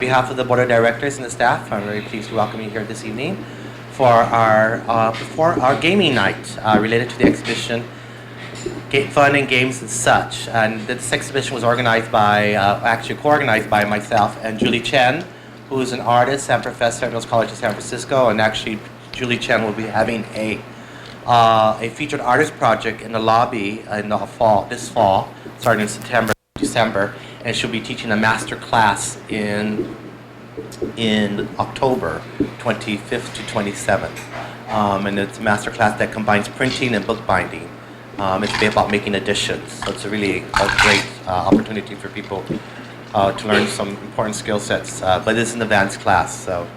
On behalf of the Board of Directors and the staff, I'm very pleased to welcome you here this evening for our gaming night related to the exhibition Fun and Games and Such. And this exhibition was organized by, actually co-organized by myself and Julie Chen, who is an artist and professor at Mills College of San Francisco. And actually, Julie Chen will be having a featured artist project in the lobby in the this fall, starting in September, December. And she'll be teaching a master class in October 25th to 27th. And it's a master class that combines printing and bookbinding. It's about making editions, so it's a really great opportunity for people to learn some important skill sets. But it's an advanced class, so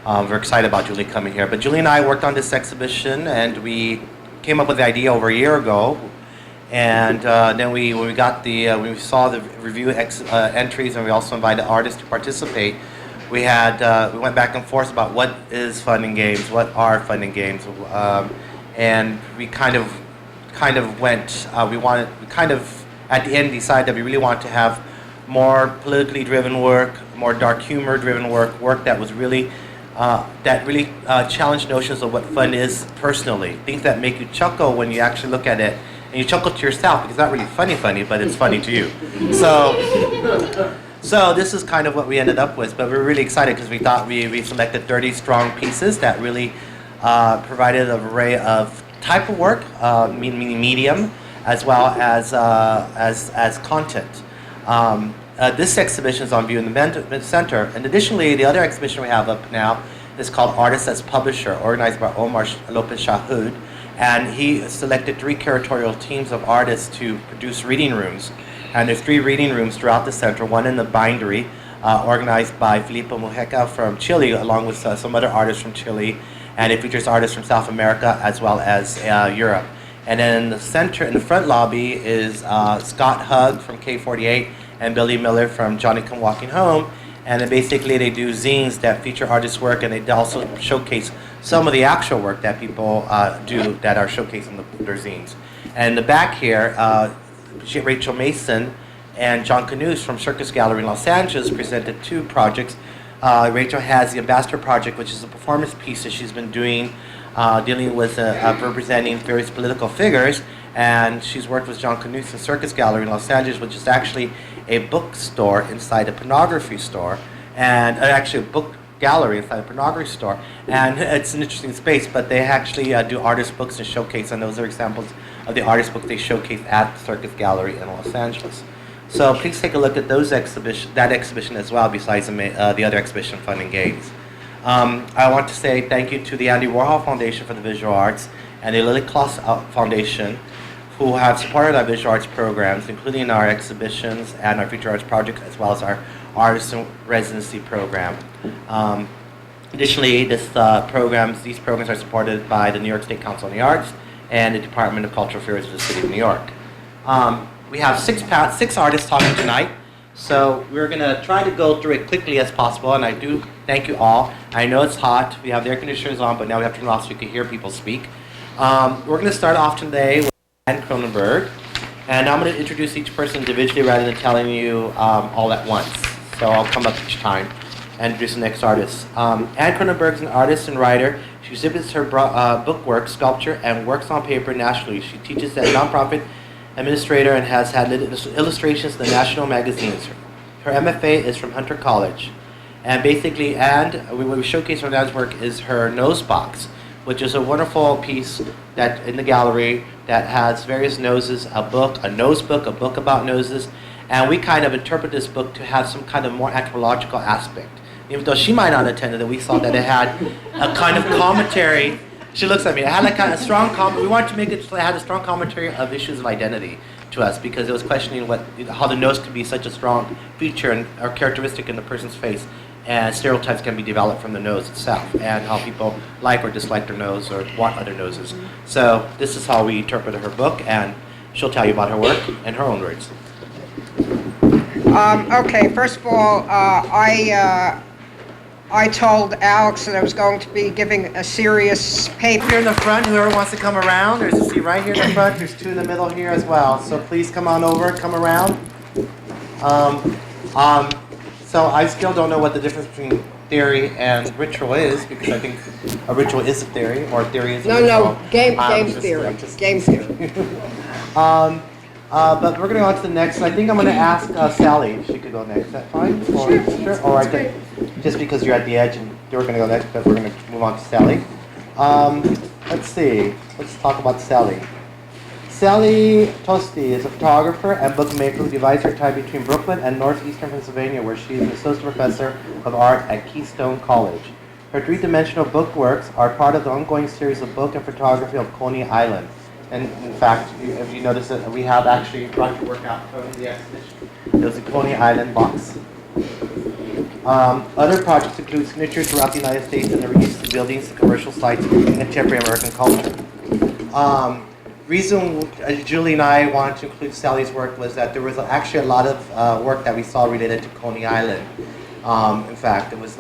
we're excited about Julie coming here. But Julie and I worked on this exhibition, and we came up with the idea over a year ago. And then when we saw the review entries, and we also invited artists to participate, we went back and forth about what is fun and games, what are fun and games, and we kind of went. We at the end decided that we really wanted to have more politically driven work, more dark humor driven work that was really challenged notions of what fun is personally, things that make you chuckle when you actually look at it. And you chuckle to yourself because it's not really funny, but it's funny to you. So this is kind of what we ended up with, but we're really excited because we thought we selected 30 strong pieces that really provided an array of type of work, meaning medium, as well as content. This exhibition is on view in the center, and additionally, the other exhibition we have up now is called Artist as Publisher, organized by Omar Lopez Shahud. And he selected 3 curatorial teams of artists to produce reading rooms. And there's 3 reading rooms throughout the center, one in the bindery, organized by Filippo Mujica from Chile, along with some other artists from Chile. And it features artists from South America as well as Europe. And then in the center, in the front lobby, is Scott Hugg from K48 and Billy Miller from Johnny Come Walking Home. And then basically they do zines that feature artists' work, and they also showcase some of the actual work that people do that are showcased in their zines. And in the back here, Rachel Mason and John Canoes from Circus Gallery in Los Angeles presented 2 projects. Rachel has the Ambassador Project, which is a performance piece that she's been doing, dealing with representing various political figures. And she's worked with John Canoes in Circus Gallery in Los Angeles, which is actually a bookstore inside a pornography store, and actually a book gallery inside a pornography store. And it's an interesting space, but they actually do artist books and showcase, and those are examples of the artist books they showcase at the Circus Gallery in Los Angeles. So please take a look at that exhibition as well, besides the other exhibition, Fun and Games. I want to say thank you to the Andy Warhol Foundation for the Visual Arts and the Lily Kloss Foundation, who have supported our visual arts programs, including our exhibitions and our feature arts projects, as well as our artist in residency program. Additionally, these programs are supported by the New York State Council on the Arts and the Department of Cultural Affairs of the City of New York. We have 6 artists talking tonight, so we're going to try to go through it quickly as possible, and I do thank you all. I know it's hot, we have the air conditioners on, but now we have to turn it off so you can hear people speak. We're going to start off today with Anne Cronenberg, and I'm going to introduce each person individually rather than telling you all at once. So I'll come up each time and introduce the next artist. Anne Cronenberg is an artist and writer. She exhibits her book work, sculpture, and works on paper nationally. She teaches as a nonprofit administrator and has had illustrations in the national magazines. Her MFA is from Hunter College. And basically, what we showcase from Anne's work is her nose box, which is a wonderful piece that in the gallery that has various noses, a nose book, a book about noses, and we kind of interpret this book to have some kind of more anthropological aspect. Even though she might not attend it, we saw that it had a kind of commentary. She looks at me. It had like a strong we wanted to make it so it had a strong commentary of issues of identity to us, because it was questioning how the nose could be such a strong feature or characteristic in the person's face. And stereotypes can be developed from the nose itself, and how people like or dislike their nose or want other noses. So this is how we interpreted her book, and she'll tell you about her work in her own words. Okay, first of all, I told Alex that I was going to be giving a serious paper. Here in the front, whoever wants to come around, there's a seat right here in the front, there's 2 in the middle here as well. So please come on over, come around. So I still don't know what the difference between theory and ritual is, because I think a ritual is a theory, or a theory is a ritual. No, game just- theory. I'm just- Game theory. But we're going to go on to the next. I think I'm going to ask Sally if she could go next. Is that fine? Sure. Or I could, just because you're at the edge and you're going to go next, but we're going to move on to Sally. Let's see. Let's talk about Sally. Sally Tosti is a photographer and bookmaker who divides her time between Brooklyn and northeastern Pennsylvania, where she is an associate professor of art at Keystone College. Her three-dimensional book works are part of the ongoing series of book and photography of Coney Island. And in fact, if you notice that we have actually brought your work out from the exhibition. There's a Coney Island box. Other projects include signatures throughout the United States and the reuse of buildings and commercial sites in contemporary American culture. Reason Julie and I wanted to include Sally's work was that there was actually a lot of work that we saw related to Coney Island. In fact, there was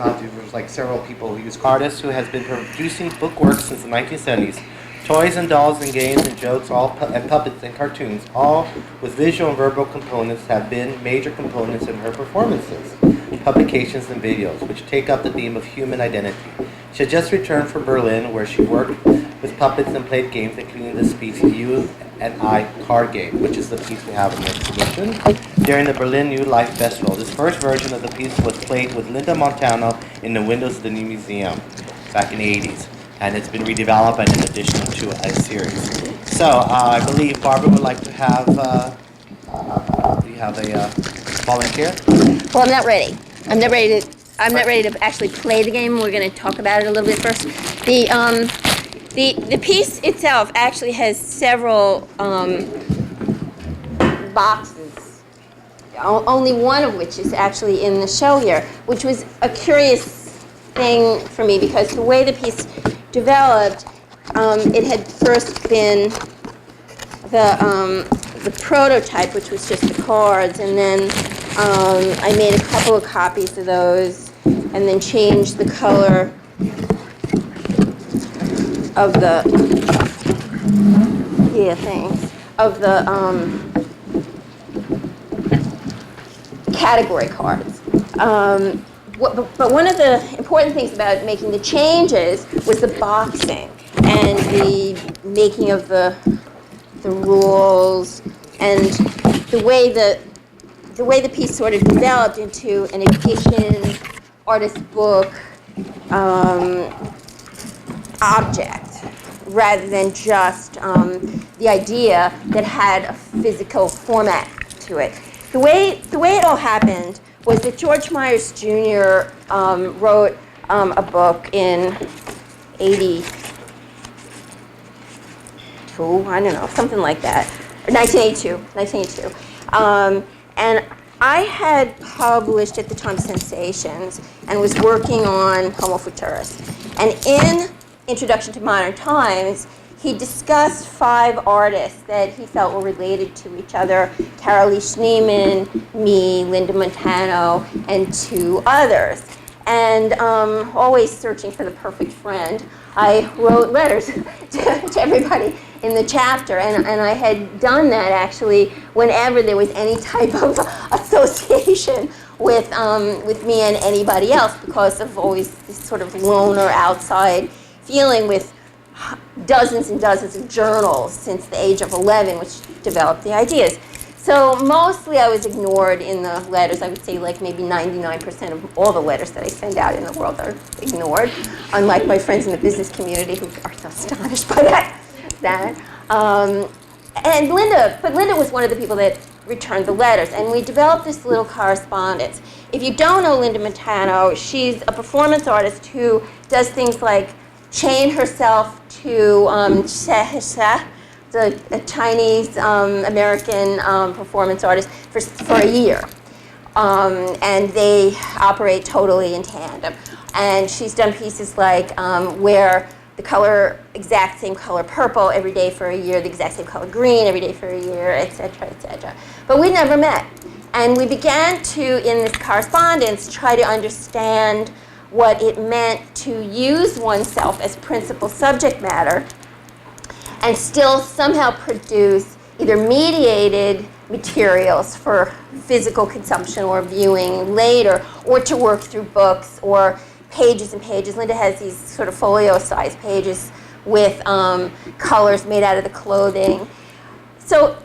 like several people who use artists who has been producing book works since the 1970s. Toys and dolls and games and jokes, and puppets and cartoons, all with visual and verbal components, have been major components in her performances, publications, and videos, which take up the theme of human identity. She had just returned from Berlin, where she worked with puppets and played games, including this piece, You I Card Game, which is the piece we have in the exhibition, during the Berlin New Life Festival. This first version of the piece was played with Linda Montano in the windows of the new museum back in the 80s. And it's been redeveloped and in addition to a series. So I believe Barbara would like to have, do you have a volunteer? Well, I'm not ready. I'm not ready to actually play the game. We're going to talk about it a little bit first. The piece itself actually has several boxes. Only one of which is actually in the show here, which was a curious thing for me, because the way the piece developed, it had first been the prototype, which was just the cards, and then I made a couple of copies of those, and then changed the color of the category cards. But one of the important things about making the changes was the boxing and the making of the rules, and the way the piece sort of developed into an edition, artist book object, rather than just the idea that had a physical format to it. The way it all happened was that George Myers Jr. Wrote a book in 82, I don't know, something like that, or 1982. And I had published at the time Sensations and was working on Homo Futurus. And in Introduction to Modern Times, he discussed 5 artists that he felt were related to each other: Carolee Schneemann, me, Linda Montano, and 2 others. And always searching for the perfect friend, I wrote letters to everybody in the chapter. And I had done that actually whenever there was any type of association with me and anybody else, because of always this sort of loner outside feeling with dozens and dozens of journals since the age of 11, which developed the ideas. So mostly I was ignored in the letters. I would say like maybe 99% of all the letters that I send out in the world are ignored, unlike my friends in the business community who are so astonished by that. And Linda was one of the people that returned the letters, and we developed this little correspondence. If you don't know Linda Montano, she's a performance artist who does things like chain herself to a Chinese American performance artist for a year. And they operate totally in tandem. And she's done pieces like where the exact same color purple every day for a year, the exact same color green every day for a year, et cetera, et cetera. But we never met. And we began to, in this correspondence, try to understand what it meant to use oneself as principal subject matter and still somehow produce either mediated materials for physical consumption or viewing later, or to work through books or pages and pages. Linda has these sort of folio-sized pages with colors made out of the clothing. So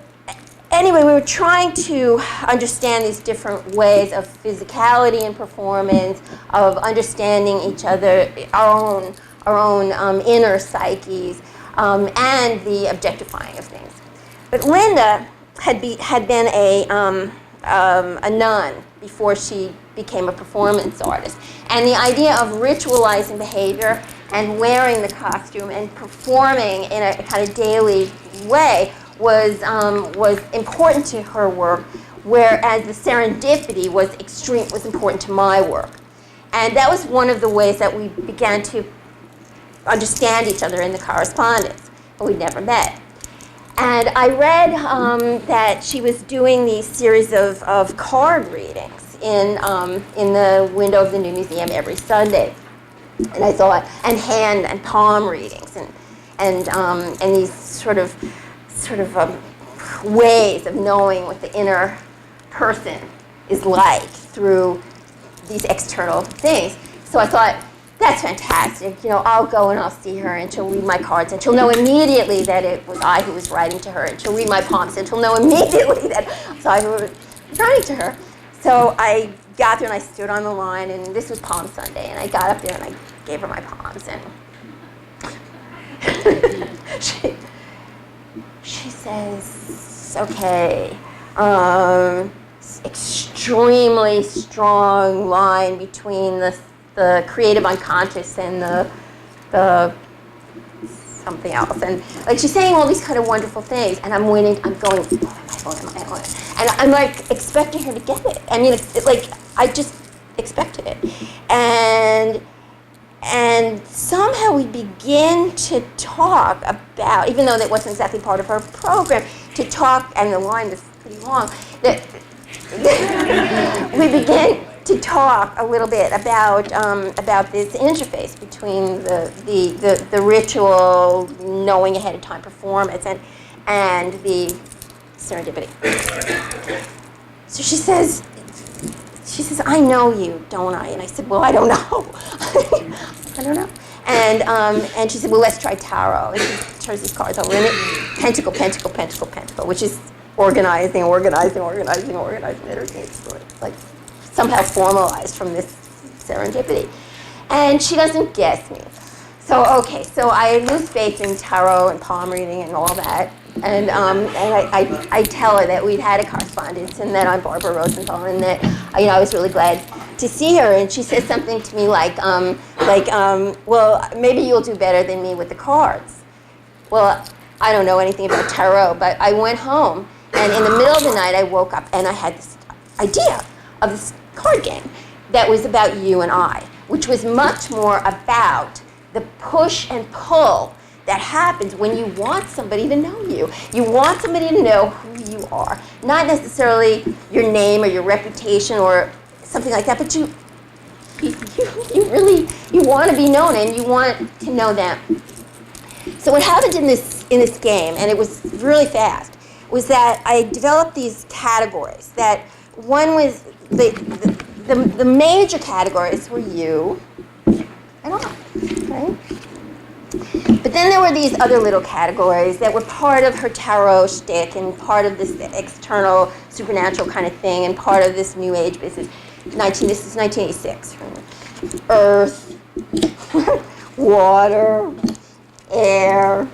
anyway, we were trying to understand these different ways of physicality and performance, of understanding each other, our own inner psyches, and the objectifying of things. But Linda had been a nun before she became a performance artist. And the idea of ritualizing behavior and wearing the costume and performing in a kind of daily way was important to her work, whereas the serendipity was important to my work. And that was one of the ways that we began to understand each other in the correspondence, but we'd never met. And I read that she was doing these series of card readings in the window of the new museum every Sunday. And I thought, and hand and palm readings, and these sort of ways of knowing what the inner person is like through these external things. So I thought, that's fantastic. You know, I'll go and I'll see her, and she'll read my cards, and she'll know immediately that it was I who was writing to her, and she'll read my palms, and she'll know immediately that it was I who was writing to her. So I got there and I stood on the line, and this was Palm Sunday, and I got up there and I gave her my palms, and she says, okay, extremely strong line between the creative unconscious and the something else, and like she's saying all these kind of wonderful things, and I'm going, oh, am I? And I'm like expecting her to get it. I mean, it's like I just expected it, and somehow we begin to talk about, even though that wasn't exactly part of her program, to talk, and the line is pretty long, that we begin to talk a little bit about this interface between the ritual, knowing ahead of time performance, and the serendipity. So she says, I know you, don't I? And I said, well, I don't know. I don't know. And she said, well, let's try tarot. And she turns these cards over, and pentacle, pentacle, pentacle, pentacle, which is organizing. Everything is like somehow formalized from this serendipity. And she doesn't guess me. So, okay, so I lose faith in tarot and palm reading and all that. And I tell her that we'd had a correspondence, and that I'm Barbara Rosenthal, and that I was really glad to see her. And she says something to me like, well, maybe you'll do better than me with the cards. Well, I don't know anything about tarot, but I went home, and in the middle of the night I woke up and I had this idea of this card game that was about you and I, which was much more about the push and pull that happens when you want somebody to know you. You want somebody to know who you are. Not necessarily your name or your reputation or something like that, but you really want to be known, and you want to know them. So what happened in this game, and it was really fast, was that I developed these categories. That one was the major categories were you and I, right? But then there were these other little categories that were part of her tarot shtick, and part of this external supernatural kind of thing, and part of this new age business. This is 1986. Earth, water, air,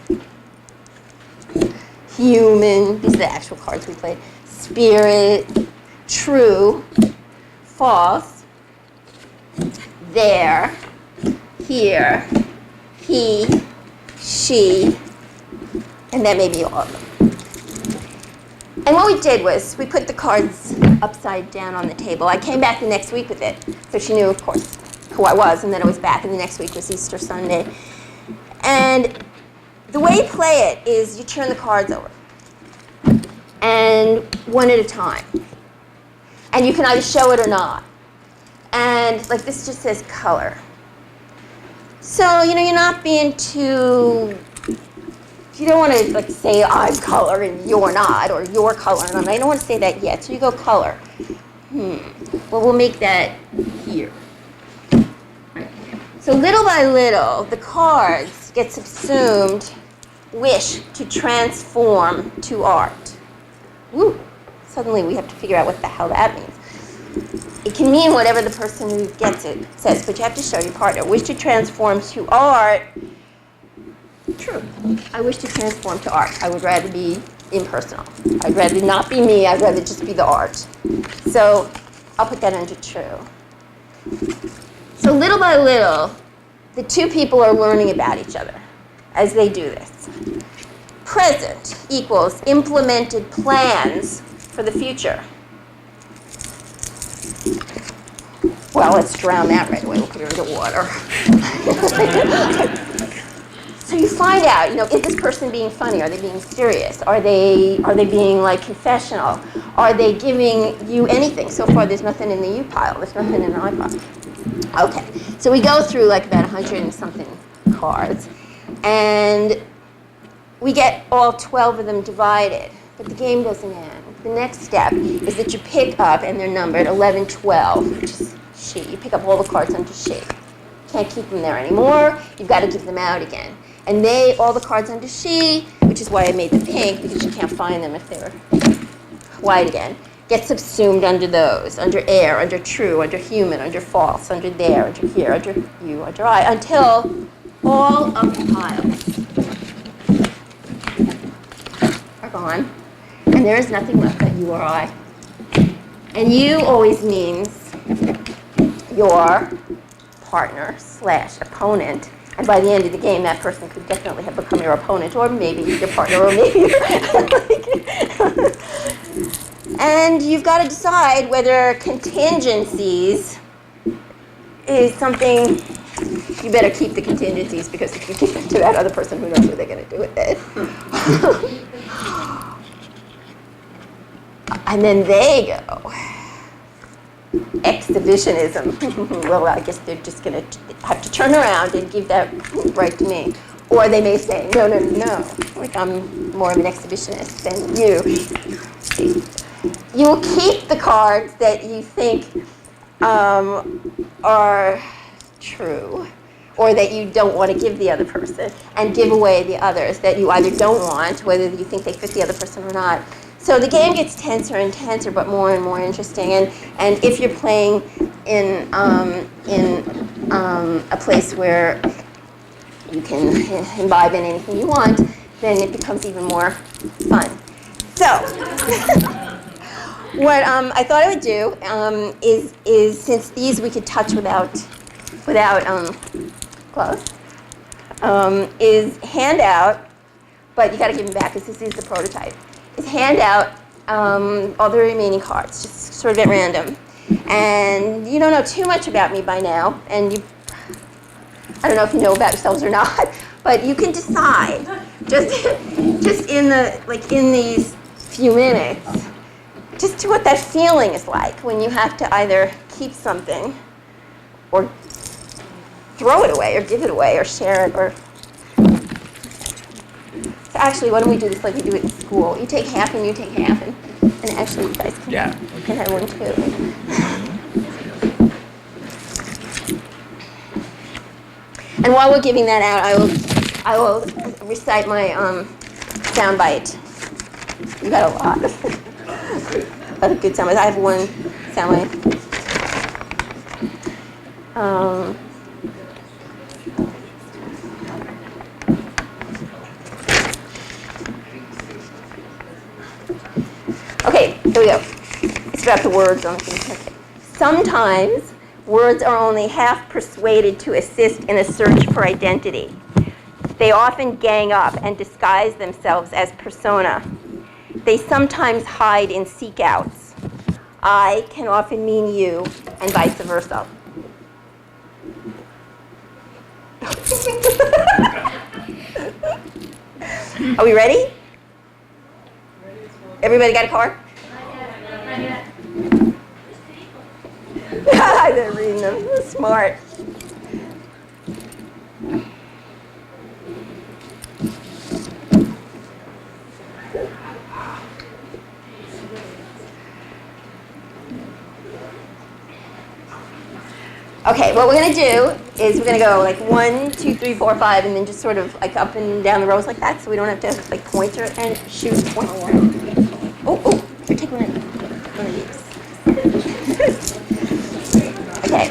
human, these are the actual cards we played, spirit, true, false, there, here, he, she, and that may be all of them. And what we did was we put the cards upside down on the table. I came back the next week with it, so she knew, of course, who I was, and then I was back, and the next week was Easter Sunday. And the way you play it is you turn the cards over, and one at a time. And you can either show it or not. And like this just says color. So, you're not being too you don't want to like say I'm color and you're not, or you're color and I'm not. You don't want to say that yet. So you go color. Well, we'll make that here. So little by little, the cards get subsumed, wish to transform to art. Woo! Suddenly we have to figure out what the hell that means. It can mean whatever the person who gets it says, but you have to show your partner. Wish to transform to art. True. I wish to transform to art. I would rather be impersonal. I'd rather not be me. I'd rather just be the art. So I'll put that under true. So little by little, the two people are learning about each other as they do this. Present equals implemented plans for the future. Well, let's drown that right away. We'll put it under water. So you find out, is this person being funny? Are they being serious? Are they being like confessional? Are they giving you anything? So far, there's nothing in the you pile. There's nothing in the I pile. Okay, so we go through like about 100 and something cards, and we get all 12 of them divided, but the game doesn't end. The next step is that you pick up, and they're numbered 11, 12, which is she. You pick up all the cards under she. Can't keep them there anymore. You've got to give them out again. And all the cards under she, which is why I made them pink, because you can't find them if they were white again, get subsumed under those, under air, under true, under human, under false, under there, under here, under you, under I, until all of the piles are gone, and there is nothing left but you or I. And you always means your partner / opponent. And by the end of the game, that person could definitely have become your opponent, or maybe your partner, or maybe And you've got to decide whether contingencies is something. You better keep the contingencies, because if you give them to that other person, who knows what they're going to do with it. And then they go. Exhibitionism. Well, I guess they're just going to have to turn around and give that right to me. Or they may say, no, like I'm more of an exhibitionist than you. You will keep the cards that you think are true, or that you don't want to give the other person, and give away the others that you either don't want, whether you think they fit the other person or not. So the game gets tenser and tenser, but more and more interesting. And if you're playing in a place where you can imbibe in anything you want, then it becomes even more fun. So what I thought I would do is since these we could touch without gloves, is hand out, but you got to give them back because this is the prototype. Is hand out all the remaining cards, just sort of at random. And you don't know too much about me by now, and I don't know if you know about yourselves or not, but you can decide just in these few minutes, just to what that feeling is like when you have to either keep something or throw it away or give it away or share it or. So actually, why don't we do this like we do it in school? You take half and you take half, and actually you guys can have one too. And while we're giving that out, I will recite my sound bite. You got a lot of good sound bites. I have one sound bite. Okay, here we go. It's about the words on things. Okay. Sometimes words are only half persuaded to assist in a search for identity. They often gang up and disguise themselves as persona. They sometimes hide in seek-outs. I can often mean you, and vice versa. Are we ready? Everybody got a card? They're reading them. Smart. Okay, what we're gonna do is we're gonna go like 1, 2, 3, 4, 5, and then just sort of like up and down the rows like that, so we don't have to like point and shoot. Oh, here, take one of these. Okay.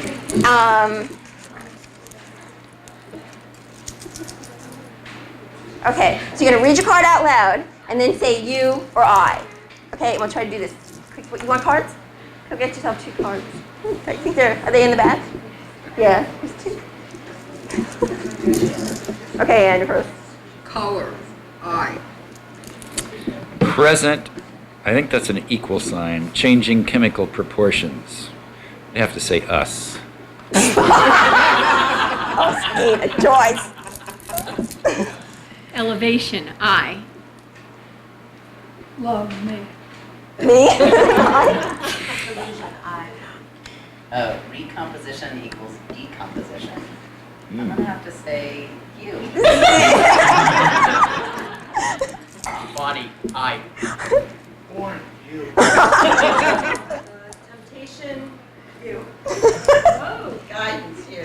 Okay, so you're gonna read your card out loud and then say you or I. Okay, and we'll try to do this. Quick, you want cards? Go get yourself 2 cards. I think are they in the back? Yeah, there's 2. Okay, Andrew first. Color, I. Present, I think that's an equal sign, changing chemical proportions. You have to say us. Oh, Steve, a choice. Elevation, I. Love me. Me? Recomposition equals decomposition. I'm gonna have to say you. Body, I. Born, you. Temptation, you. Oh, guidance, you.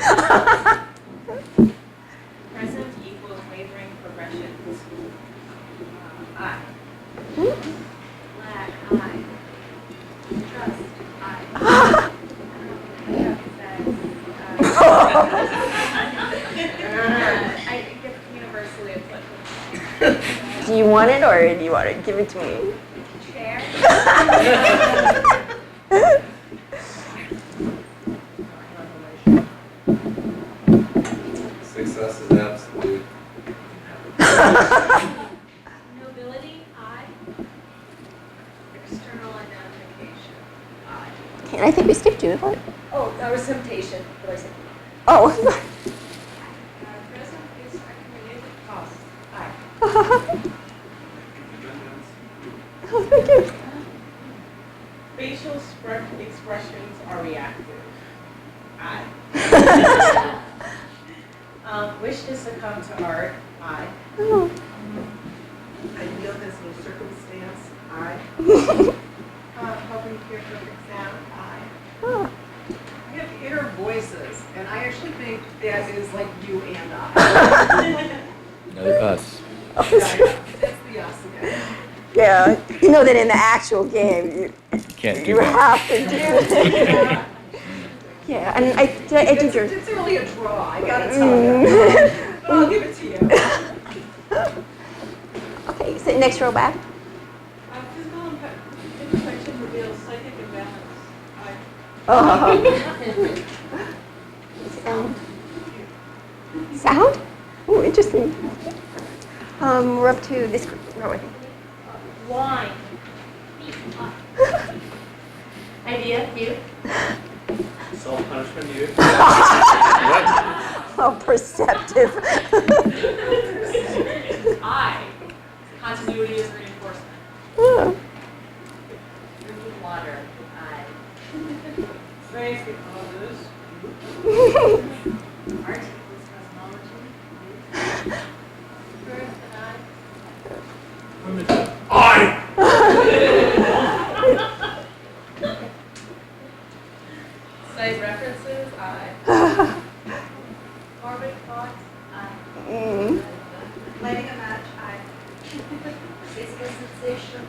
Present equals wavering progressions. I. Lack, I. Trust, I. I guess universally applicable. Do you want it or do you want to give it to me? Chair. Success is absolute. Nobility, I. External identification, I. Okay, and I think we skipped you. What? Oh, that was temptation. What did I say? Oh. Present is accumulated cost, I. Oh, thank you. Facial expressions are reactive, I. Wish to succumb to art, I. Oh. Idealness in circumstance, I. Helping hear perfect sound, I. Oh. We have inner voices, and I actually think that is like you and I. Another us. That's the us again. Yeah, you know that in the actual game, Can't do you that. have to do it. Yeah, and I did yours. It's really a draw, I gotta tell you. But I'll give it to you. Okay, sit next row back. Physical imperfection reveals psychic imbalance. Oh. Sound? Oh, interesting. We're up to this row, I think. Wine. Idea, you. Self-punishment, you. Oh, perceptive. I. Continuity is reinforcement. Oh. Drinking water, I. Strength others. Art equals cosmology. Birth and I. Site references, I. Orbit thoughts, I. Lighting a match, I. Physical sensation.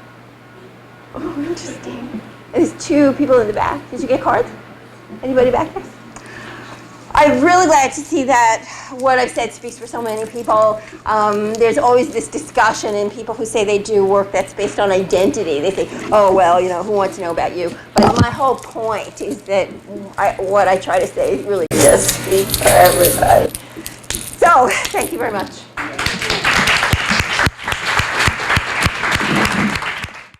Oh, interesting. There's 2 people in the back. Did you get cards? Anybody back there? I'm really glad to see that what I've said speaks for so many people. There's always this discussion in people who say they do work that's based on identity. They say, oh, well, you know, who wants to know about you? But my whole point is that what I try to say really does speak for everybody. So, thank you very much.